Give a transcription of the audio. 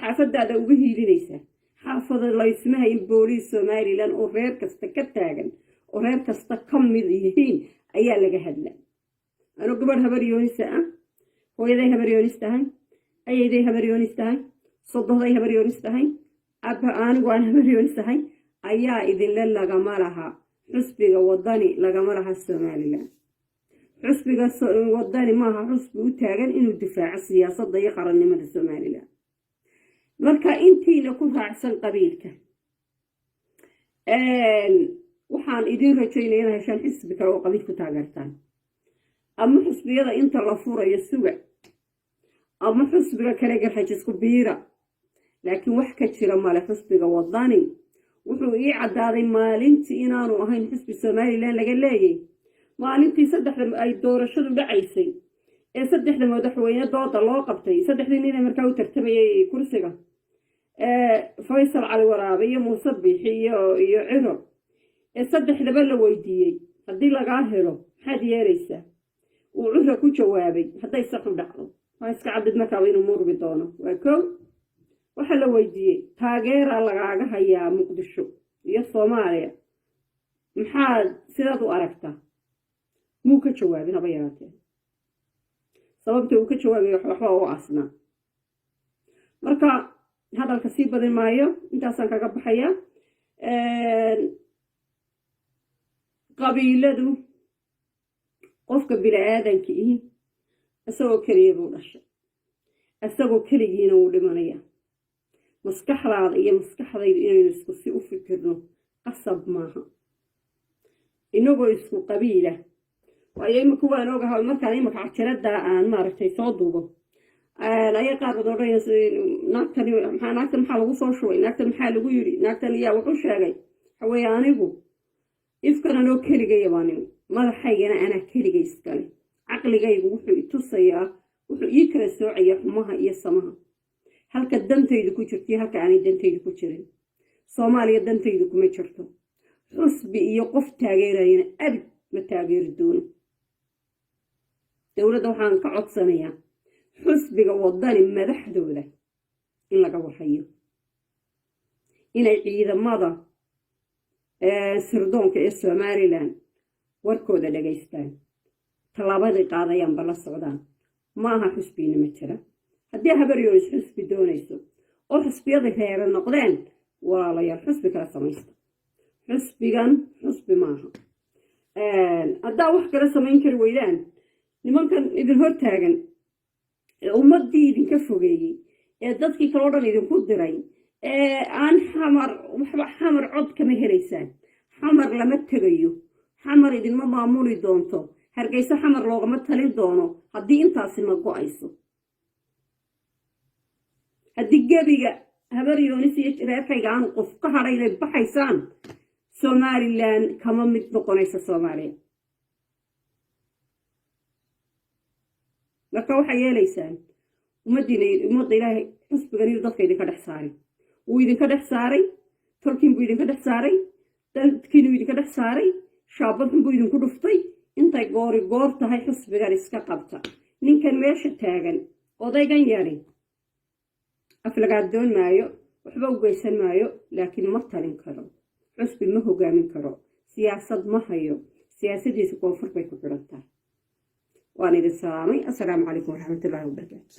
xaafadaada uga hiilinaysaa xaafada laysmaha in booliis somalilan oo reer kasta ka taagan oo reer kasta ka mid yihiin ayaa laga hadla anuu gabadh habaryoonis ah hooyaday habaryoonis tahay ayayday habaryoonis tahay sodohday habaryoonis tahay abba anigu aan habaryoonis tahay ayaa idinle lagama laha xusbiga wadani lagama laha somalilan xusbiga wadani maaha xusbi u taagan inuu difaaco siyaasadda iyo qarannimada somalilan marka intiina ku raacsan qabiilka waxaan idin rajaynaya inaad heshaan xisbi kale oo qabiil ku taageertaan ama xusbiyada inta la furayo suga ama xusbiga kale garxajisku biira laakiin wax ka jira male xusbiga wadani wuxuu ii caddaaday maalintii inaanu ahayn xisbi somalilan laga leeyay maalintii saddexda ay doorashadu dhacaysay ee saddexda madaxweyne dooda loo qabtay saddexdii nin markaa u tartamayay kursiga faysal cali waraabe iyo muuse biixi iyo ciro ee saddexdaba la weydiiyey haddii lagaa helo maxaad yeelaysaa uu ciro ku jawaabay hadday saxu dhacdo waa iska caddid markaa inuu murmi doono waa kow waxaa la weydiiyey taageeraa lagaaga hayaa muqdisho iyo soomaaliya maxaad sidaad u aragtaa muu ka jawaabin haba yaraatee sababta uu ka jawaabay waxba u asnaa marka hadalka sii badin maayo intaasaan kaga baxaya qabiiladu qofka bini-aadanka ihi isagoo keliya buu dhashay isagoo keligiina wuu dhimanaya maskaxdaada iyo maskaxdaydu inaynu isku si u fikirno qasab maaha inagoo isku qabiila waayo imika waan ogahay markaan imika cajalada aan maaragtay soo duubo ayaa qaar badan odhanaysa naagtan maxaa lagu soo shubay naagtan maxaa lagu yidhi naagtan yaa wuxuu sheegay waxaweeye anigu ifkan anoo keligaya baa nimi madaxaygana anaa keliga iskale caqligaygu wuxuu itusayaa wuxuu ii kala soocayaa xumaha iyo samaha halka dantaydu ku jirto iyo halka aanay dantaydu ku jirin soomaaliya dantaydu kuma jirto xusbi iyo qof taageerayana abid ma taageeri doono dowladda waxaan ka codsanayaa xusbiga wadani madaxdooda in laga warhayo inay ciidamada sirdoonka ee somalilan warkooda dhagaystaan tallaabadii qaadayaanba la socdaan ma aha xusbina ma jira haddii habaryoonis xusbi doonayso oo xusbiyada reere noqdeen walaalayaal xusbi kala samaysta xusbigan xusbi maaha haddaa wax kala samayn kari weydaan nimankan idin hor taagan ee ummaddii idinka fogeeyey ee dadkii kaloo dhan idinku diray ee aan waxba xamar cod kama helaysaan xamar lama tegayo xamar idinma maamuli doonto hargeysa xamar loogama talin doono haddii intaasi ma go-ayso haddii gebiga habaryoonis iyo reerkayga aanu qof ka hadhay inay baxaysaan somalilan kama mid noqonaysa soomaaliya marka waxay yeelaysaan ummadda ilaahay xusbigan iyo dadka idinka dhex saaray wuu idinka dhex saaray tolkiin buu idinka dhex saaray dadkiinuu idinka dhex saaray shaabadxun buu idinku dhuftay intay goori goor tahay xusbigan iska qabta ninkan meesha taagan odaygan yari aflagaadoon maayo waxba u geysan maayo laakiin ma talin karo xusbi ma hogaamin karo siyaasad ma hayo siyaasadiisa koonfur bay ku xidhan tahay waan idin salaamay assalaamu calaykum waraxmatullaahi wabarakaatu